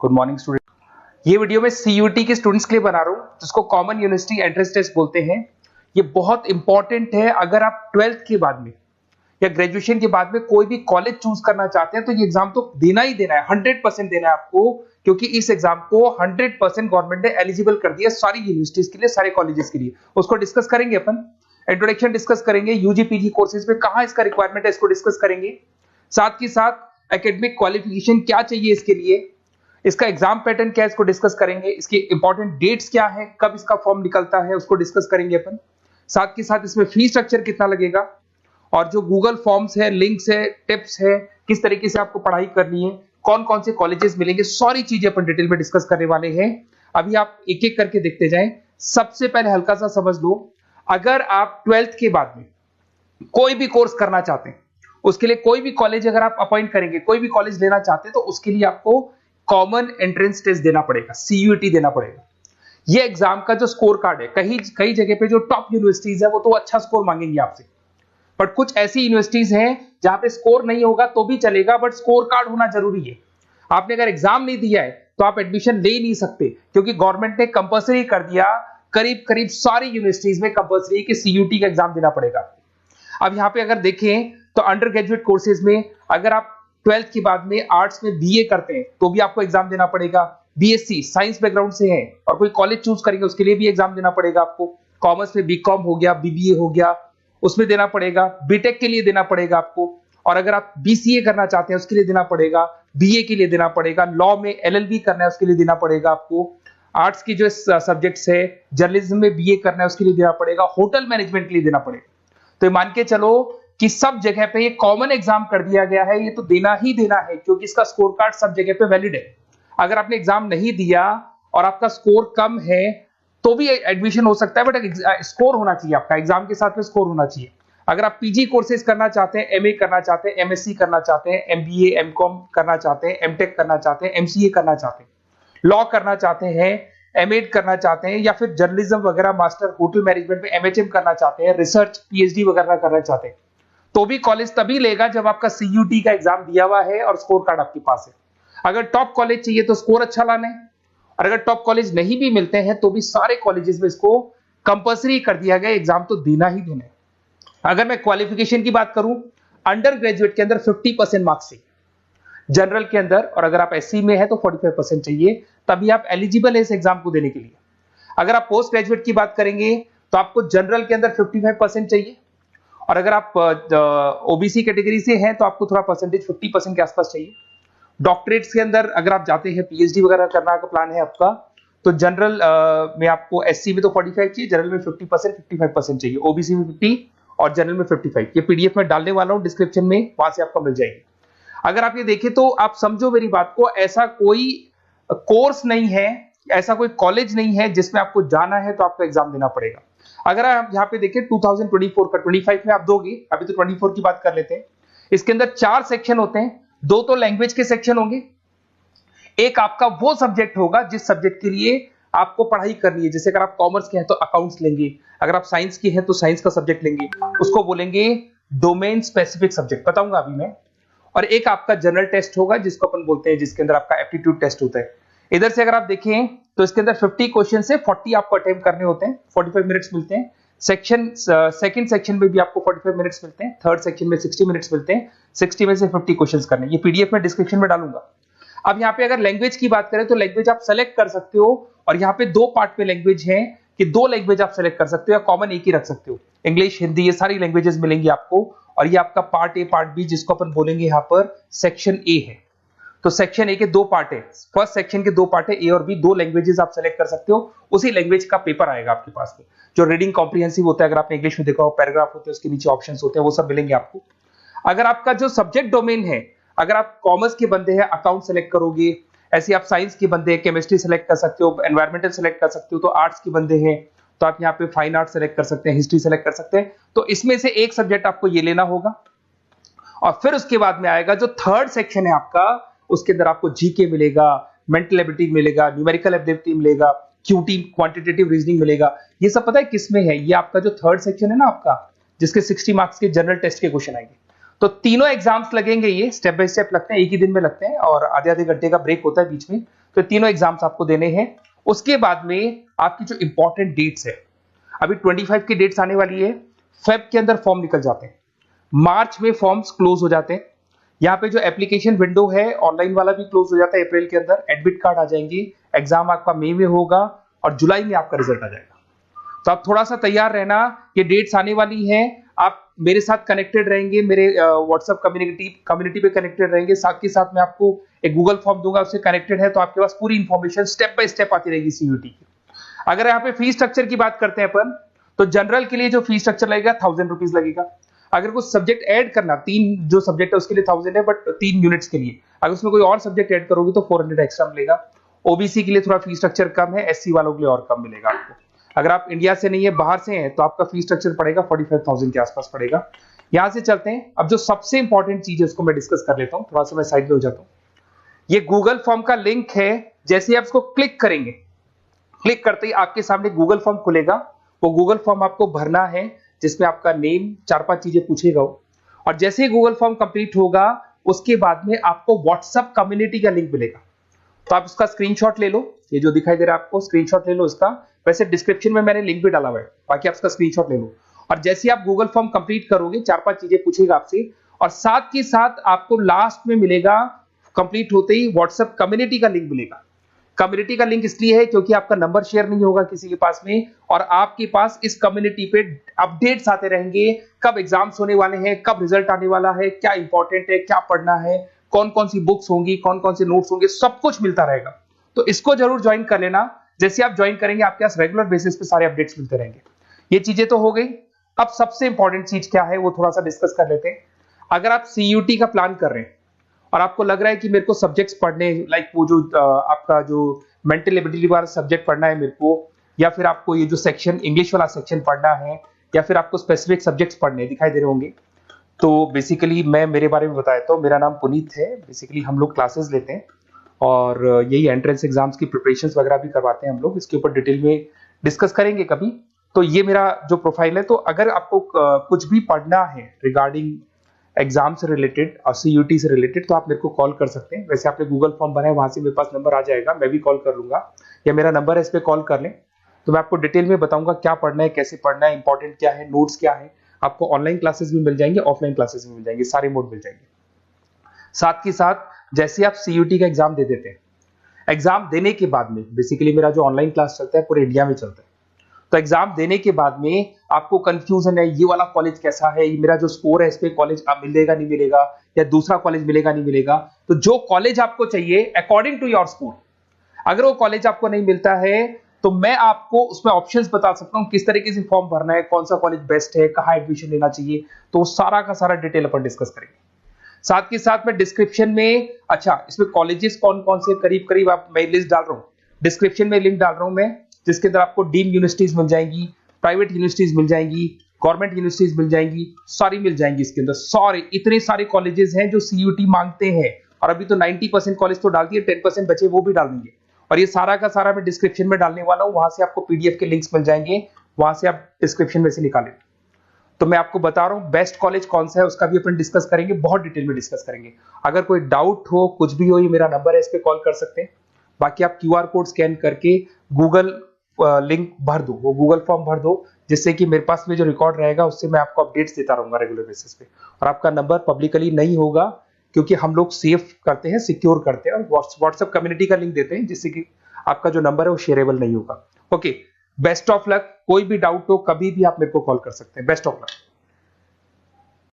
Good morning student. ये video मैं CUT के स्टूडेंट्स के लिए बना रहा हूँ, जिसको कॉमन यूनिवर्सिटी एंट्रेंस टेस्ट बोलते हैं। ये बहुत इंपॉर्टेंट है। अगर आप 12th के बाद में या ग्रेजुएशन के बाद में कोई भी कॉलेज चूज करना चाहते हैं तो ये एग्जाम तो देना ही देना है, 100% देना है आपको, क्योंकि इस एग्जाम को 100% गवर्नमेंट ने एलिजिबल कर दिया सारी यूनिवर्सिटीज के लिए, सारे कॉलेजेस के लिए। उसको डिस्कस करेंगे अपन, इंट्रोडक्शन डिस्कस करेंगे, यूजी पीजी कोर्सेज में कहां इसका रिक्वायरमेंट है इसको डिस्कस करेंगे। साथ ही साथ एकेडमिक क्वालिफिकेशन क्या चाहिए इसके लिए, इसका एग्जाम पैटर्न क्या है इसको डिस्कस करेंगे, इसके इंपॉर्टेंट डेट्स क्या है, कब इसका फॉर्म निकलता है उसको डिस्कस करेंगे अपन। साथ के साथ इसमें फी स्ट्रक्चर कितना लगेगा और जो गूगल फॉर्म्स है, लिंक्स है, टिप्स है, किस तरीके से आपको पढ़ाई करनी है, कौन कौन से कॉलेजेस मिलेंगे, सारी चीजें अपन डिटेल में डिस्कस करने वाले हैं। अभी आप एक एक करके देखते जाएं। सबसे पहले हल्का सा समझ लो, अगर आप 12th के बाद में कोई भी कोर्स करना चाहते हैं, उसके लिए कोई भी कॉलेज अगर आप अपॉइंट करेंगे, कोई भी कॉलेज लेना चाहते हैं, तो उसके लिए आपको कॉमन एंट्रेंस टेस्ट देना पड़ेगा, सीयूटी देना पड़ेगा। ये एग्जाम का जो स्कोर कार्ड है, कई जगह पे जो टॉप यूनिवर्सिटीज है वो तो अच्छा स्कोर मांगेंगे आपसे, बट कुछ ऐसी यूनिवर्सिटीज हैं जहां पे स्कोर नहीं होगा तो भी चलेगा, बट स्कोर कार्ड होना जरूरी है। आपने अगर एग्जाम नहीं दिया है तो आप एडमिशन ले नहीं सकते, क्योंकि गवर्नमेंट ने कंपल्सरी कर दिया, करीब करीब सारी यूनिवर्सिटीज में कंपल्सरी कि सीयूटी का एग्जाम देना पड़ेगा। अब यहां पे अगर देखें तो अंडर ग्रेजुएट कोर्सेज में अगर आप 12th के बाद में आर्ट्स में बीए करते हैं तो भी आपको एग्जाम देना पड़ेगा। बीएससी साइंस बैकग्राउंड से है और कोई कॉलेज चूज करेंगे उसके लिए भी एग्जाम देना पड़ेगा आपको। कॉमर्स में बीकॉम हो गया, बीबीए हो गया, उसमें देना पड़ेगा। बीटेक के लिए देना पड़ेगा आपको, और अगर आप बीसीए करना चाहते हैं उसके लिए देना पड़ेगा, बीए के लिए देना पड़ेगा, लॉ में एलएलबी करना है उसके लिए देना पड़ेगा आपको। आर्ट्स की जो सब्जेक्ट्स है, जर्नलिज्म में बीए करना है उसके लिए देना पड़ेगा, होटल मैनेजमेंट के लिए देना पड़ेगा। तो ये मान के चलो कि सब जगह पे ये कॉमन एग्जाम कर दिया गया है, ये तो देना ही देना है, क्योंकि इसका स्कोर कार्ड सब जगह पे वैलिड है। अगर आपने एग्जाम नहीं दिया और आपका स्कोर कम है तो भी एडमिशन हो सकता है, बट स्कोर होना चाहिए आपका, एग्जाम के साथ में स्कोर होना चाहिए। अगर आप पीजी कोर्सेज करना चाहते हैं, एमए करना चाहते हैं, एमएससी करना चाहते हैं, एमबीए एमकॉम करना चाहते हैं, एमटेक करना चाहते हैं, एमसीए करना चाहते हैं, लॉ करना चाहते हैं, एमएड करना चाहते हैं, या फिर जर्नलिज्म वगैरह, मास्टर होटल मैनेजमेंट में एमएचएम करना चाहते हैं, रिसर्च पीएचडी वगैरह करना चाहते हैं, तो भी कॉलेज तभी लेगा जब आपका सीयूटी का एग्जाम दिया हुआ है और स्कोर कार्ड आपके पास है। अगर टॉप कॉलेज चाहिए तो स्कोर अच्छा लाना है, और अगर टॉप कॉलेज नहीं भी मिलते हैं तो भी सारे कॉलेजेस में इसको कंपल्सरी कर दिया गया, एग्जाम तो देना ही देना है। अगर मैं क्वालिफिकेशन की बात करूं, अंडर ग्रेजुएट के अंदर 50% मार्क्स चाहिए जनरल के अंदर, और अगर आप एससी में है तो 45% चाहिए, तभी आप एलिजिबल है इस एग्जाम को देने के लिए। अगर आप पोस्ट ग्रेजुएट की बात करेंगे तो आपको जनरल के अंदर 55% चाहिए, और अगर आप ओबीसी कैटेगरी से हैं तो आपको थोड़ा परसेंटेज 50% के आसपास चाहिए। डॉक्टरेट्स के अंदर अगर आप जाते हैं, पीएचडी वगैरह करना का प्लान है आपका, तो जनरल में आपको एससी में तो 45 चाहिए, जनरल में 50%, 55% चाहिए, ओबीसी में 50 और जनरल में 55। ये पीडीएफ में डालने वाला हूं डिस्क्रिप्शन में, वहां से आपको मिल जाएगी। अगर आप ये देखें तो आप समझो मेरी बात को, ऐसा कोई कोर्स नहीं है, ऐसा कोई कॉलेज नहीं है जिसमें आपको जाना है तो आपको एग्जाम देना पड़ेगा। अगर आप यहाँ पे देखें 2024 का, 25 में आप दोगे, अभी तो 24 की बात कर लेते हैं। इसके अंदर 4 सेक्शन होते हैं, 2 तो लैंग्वेज के सेक्शन होंगे, एक आपका वो सब्जेक्ट होगा जिस सब्जेक्ट के लिए आपको पढ़ाई करनी है। जैसे अगर आप कॉमर्स के हैं तो अकाउंट्स लेंगे, अगर आप साइंस के हैं तो साइंस का सब्जेक्ट लेंगे, उसको बोलेंगे डोमेन स्पेसिफिक सब्जेक्ट, बताऊंगा अभी मैं। और एक आपका जनरल टेस्ट होगा जिसको अपन बोलते हैं, जिसके अंदर आपका एप्टीट्यूड टेस्ट होता है। इधर से अगर आप देखें तो इसके अंदर 50 क्वेश्चन से 40 आपको अटेम्प्ट करने होते हैं, 45 मिनट्स मिलते हैं। सेकंड सेक्शन में भी आपको 45 मिनट्स मिलते हैं, थर्ड सेक्शन में 60 मिनट्स मिलते हैं, 60 में से 50 क्वेश्चंस करने। ये पीडीएफ में डिस्क्रिप्शन में डालूंगा। अब यहाँ पे अगर लैंग्वेज की बात करें तो लैंग्वेज आप सेलेक्ट कर सकते हो, और यहाँ पे 2 पार्ट में लैंग्वेज है कि 2 लैंग्वेज आप सेलेक्ट कर सकते हो, या कॉमन एक ही रख सकते हो। इंग्लिश, हिंदी, ये सारी लैंग्वेजेस मिलेंगी आपको, और ये आपका पार्ट ए पार्ट बी, जिसको अपन बोलेंगे यहाँ पर सेक्शन ए है। तो सेक्शन ए के 2 पार्ट है, फर्स्ट सेक्शन के 2 पार्ट है, ए और बी, 2 लैंग्वेजेस आप सेलेक्ट कर सकते हो। उसी लैंग्वेज का पेपर आएगा आपके पास में, जो रीडिंग कॉम्प्रिहेंसिव होता है, अगर आपने इंग्लिश में देखा हो, पैराग्राफ होते हैं, उसके नीचे ऑप्शंस होते हैं, वो सब मिलेंगे आपको। अगर आपका जो सब्जेक्ट डोमेन है, अगर आप कॉमर्स के बंदे हैं अकाउंट सेलेक्ट करोगे, ऐसे आप साइंस के बंदे हैं केमिस्ट्री सेलेक्ट कर सकते हो, एनवायरमेंटल सेलेक्ट कर सकते हो, तो आर्ट्स के बंदे हैं तो आप यहाँ पे फाइन आर्ट सेलेक्ट कर सकते हैं, हिस्ट्री सेलेक्ट कर सकते हैं। तो इसमें से एक सब्जेक्ट आपको ये लेना होगा, और फिर उसके बाद में आएगा जो थर्ड सेक्शन है आपका, उसके अंदर आपको जीके मिलेगा, मेंटल एबिलिटी मिलेगा, न्यूमेरिकल एबिलिटी मिलेगा, क्यूटी क्वांटिटेटिव रीजनिंग मिलेगा। ये सब पता है किसमें है? ये आपका जो थर्ड सेक्शन है ना आपका, जिसके 60 मार्क्स के जनरल टेस्ट के क्वेश्चन आएंगे। तो तीनों एग्जाम्स लगेंगे, ये स्टेप बाय स्टेप लगते हैं, एक ही दिन में लगते हैं, और आधे आधे घंटे का ब्रेक होता है बीच में। तो तीनों एग्जाम्स आपको देने हैं। उसके बाद में आपकी जो इंपॉर्टेंट डेट्स है, अभी 25 की डेट्स आने वाली है, फेब के अंदर फॉर्म निकल जाते हैं, मार्च में फॉर्म्स क्लोज हो जाते हैं। यहाँ पे जो एप्लीकेशन विंडो है ऑनलाइन वाला भी क्लोज हो जाता है अप्रैल के अंदर, एडमिट कार्ड आ जाएंगे, एग्जाम आपका मई में होगा और जुलाई में आपका रिजल्ट आ जाएगा। तो आप थोड़ा सा तैयार रहना, ये डेट्स आने वाली हैं, आप मेरे साथ कनेक्टेड रहेंगे, मेरे व्हाट्सएप कम्युनिटी पे कनेक्टेड रहेंगे, साथ के साथ मैं आपको एक गूगल फॉर्म दूंगा, उससे कनेक्टेड है तो आपके पास पूरी इंफॉर्मेशन स्टेप बाय स्टेप आती रहेगी सीयूटी की। अगर यहाँ पे फीस स्ट्रक्चर की बात करते हैं अपन, तो जनरल के लिए जो फीस स्ट्रक्चर लगेगा 1000 रुपीज लगेगा। अगर कुछ सब्जेक्ट ऐड करना, 3 जो सब्जेक्ट है उसके लिए 1000 है, बट 3 यूनिट्स के लिए अगर उसमें कोई और सब्जेक्ट ऐड करोगे तो 400 एक्स्ट्रा मिलेगा। ओबीसी के लिए थोड़ा फीस स्ट्रक्चर कम है, एससी वालों के लिए और कम मिलेगा आपको। अगर आप इंडिया से नहीं है, बाहर से हैं, तो आपका फीस स्ट्रक्चर पड़ेगा 45,000 के आसपास पड़ेगा। यहां से चलते हैं, अब जो सबसे इंपॉर्टेंट चीज है उसको मैं डिस्कस कर लेता हूं, थोड़ा सा मैं साइड में हो जाता हूं। ये गूगल फॉर्म का लिंक है, जैसे आप इसको क्लिक करेंगे, क्लिक करते ही आपके सामने गूगल फॉर्म खुलेगा। वो गूगल फॉर्म आपको भरना है, जिसमें आपका नेम, 4-5 चीजें पूछेगा वो। और जैसे ही गूगल फॉर्म कंप्लीट होगा, उसके बाद में आपको व्हाट्सएप कम्युनिटी का लिंक मिलेगा। तो आप इसका स्क्रीनशॉट ले लो, ये जो दिखाई दे रहा है आपको, स्क्रीनशॉट ले लो इसका। वैसे डिस्क्रिप्शन में मैंने लिंक भी डाला हुआ है, बाकी आप इसका स्क्रीनशॉट ले लो। और जैसे आप गूगल फॉर्म कंप्लीट करोगे, 4-5 चीजें पूछेगा आपसे, और साथ के साथ आपको लास्ट में मिलेगा, कंप्लीट होते ही व्हाट्सएप कम्युनिटी का लिंक मिलेगा। कम्युनिटी का लिंक इसलिए है क्योंकि आपका नंबर शेयर नहीं होगा किसी के पास में, और आपके पास इस कम्युनिटी पे अपडेट्स आते रहेंगे, कब एग्जाम्स होने वाले हैं, कब रिजल्ट आने वाला है, क्या इंपॉर्टेंट है, क्या पढ़ना है, कौन कौन सी बुक्स होंगी, कौन कौन से नोट्स होंगे, सब कुछ मिलता रहेगा। तो इसको जरूर ज्वाइन कर लेना। जैसे आप ज्वाइन करेंगे, आपके पास रेगुलर बेसिस पे सारे अपडेट्स मिलते रहेंगे। ये चीजें तो हो गई। अब सबसे इंपॉर्टेंट चीज क्या है वो थोड़ा सा डिस्कस कर लेते हैं। अगर आप सीयूटी का प्लान कर रहे हैं और आपको लग रहा है कि मेरे को सब्जेक्ट्स पढ़ने, लाइक वो जो आपका जो मेंटल एबिलिटी वाला सब्जेक्ट पढ़ना है मेरे को, या फिर आपको ये जो सेक्शन इंग्लिश वाला सेक्शन पढ़ना है, या फिर आपको स्पेसिफिक सब्जेक्ट्स पढ़ने दिखाई दे रहे होंगे, तो बेसिकली मैं मेरे बारे में बताया तो मेरा नाम पुनीत है। बेसिकली हम लोग क्लासेस लेते हैं और यही एंट्रेंस एग्जाम्स की प्रिपरेशंस वगैरह भी करवाते हैं हम लोग। इसके ऊपर डिटेल में डिस्कस करेंगे कभी। तो ये मेरा जो प्रोफाइल है। तो अगर आपको कुछ भी पढ़ना है रिगार्डिंग एग्जाम से रिलेटेड और सीयूटी से रिलेटेड, तो आप मेरे को कॉल कर सकते हैं। वैसे आपने गूगल फॉर्म भरा है, वहां से मेरे पास नंबर आ जाएगा, मैं भी कॉल कर लूंगा, या मेरा नंबर है, इस पे कॉल कर लें, तो मैं आपको डिटेल में बताऊंगा क्या पढ़ना है, कैसे पढ़ना है, इंपॉर्टेंट क्या है, नोट्स क्या है। आपको ऑनलाइन क्लासेस भी मिल जाएंगे, ऑफलाइन क्लासेस भी मिल जाएंगे, सारे मोड मिल जाएंगे। साथ ही साथ जैसे आप सीयूटी का एग्जाम दे देते हैं, एग्जाम देने के बाद में बेसिकली मेरा जो ऑनलाइन क्लास चलता है पूरे इंडिया में चलता है। तो एग्जाम देने के बाद में आपको कंफ्यूजन है, ये वाला कॉलेज कैसा है, ये मेरा जो स्कोर है इस पे कॉलेज मिलेगा नहीं मिलेगा, या दूसरा कॉलेज मिलेगा नहीं मिलेगा। तो जो कॉलेज आपको चाहिए अकॉर्डिंग टू योर स्कोर, अगर वो कॉलेज आपको नहीं मिलता है तो मैं आपको उसमें ऑप्शंस बता सकता हूं, किस तरीके से फॉर्म भरना है, कौन सा कॉलेज बेस्ट है, कहाँ एडमिशन लेना चाहिए। तो सारा का सारा डिटेल अपन डिस्कस करेंगे। साथ के साथ मैं डिस्क्रिप्शन में, अच्छा इसमें कॉलेजेस कौन कौन से करीब करीब आप, मैं लिस्ट डाल रहा हूँ, डिस्क्रिप्शन में लिंक डाल रहा हूं मैं, जिसके अंदर आपको डीम्ड यूनिवर्सिटीज मिल जाएंगी, प्राइवेट यूनिवर्सिटीज मिल जाएंगी, गवर्नमेंट यूनिवर्सिटीज मिल जाएंगी, सारी मिल जाएंगी इसके अंदर। सारे इतने सारे कॉलेजेस हैं जो सीयूटी मांगते हैं, और अभी तो 90% कॉलेज तो डाल दिए, 10% बचे वो भी डाल देंगे। और ये सारा का सारा मैं डिस्क्रिप्शन में डालने वाला हूं, वहां से आपको पीडीएफ के लिंक्स मिल जाएंगे, वहां से आप डिस्क्रिप्शन में से निकालें। तो मैं आपको बता रहा हूं बेस्ट कॉलेज कौन सा है, उसका भी अपन डिस्कस करेंगे, बहुत डिटेल में डिस्कस करेंगे। अगर कोई डाउट हो, कुछ भी हो, ये मेरा नंबर है, इस पे कॉल कर सकते हैं। बाकी आप क्यूआर कोड स्कैन करके गूगल लिंक भर दो, वो गूगल फॉर्म भर दो, जिससे कि मेरे पास में जो रिकॉर्ड रहेगा उससे मैं आपको अपडेट्स देता रहूंगा रेगुलर बेसिस पे। और आपका नंबर पब्लिकली नहीं होगा, क्योंकि हम लोग सेफ करते हैं, सिक्योर करते हैं, और व्हाट्सएप कम्युनिटी का लिंक देते हैं, जिससे कि आपका जो नंबर है वो शेयरेबल नहीं होगा। Okay, best of luck. कोई भी डाउट हो कभी भी आप मेरे को कॉल कर सकते हैं। Best of luck.